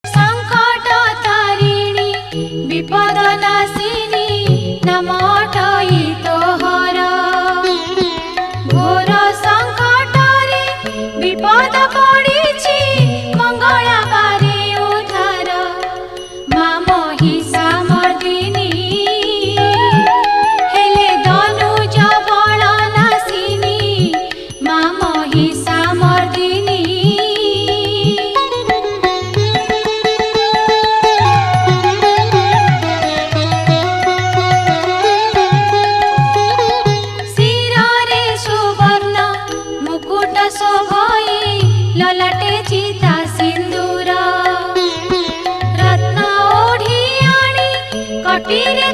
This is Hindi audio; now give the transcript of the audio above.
संकट तारिणी विपद नाशिनी नमटई तोहर घोर संकटरे विपद पड़िछि मंगला बारे उद्धार माँ महिषामर्दिनी हेले धनुज बल नाशिनी माँ महिषामर्दिनी शिरे सुवर्ण मुकुट शोभई ललाटे चिता सिंदूर रत्न ओढ़ी आनी कटिरे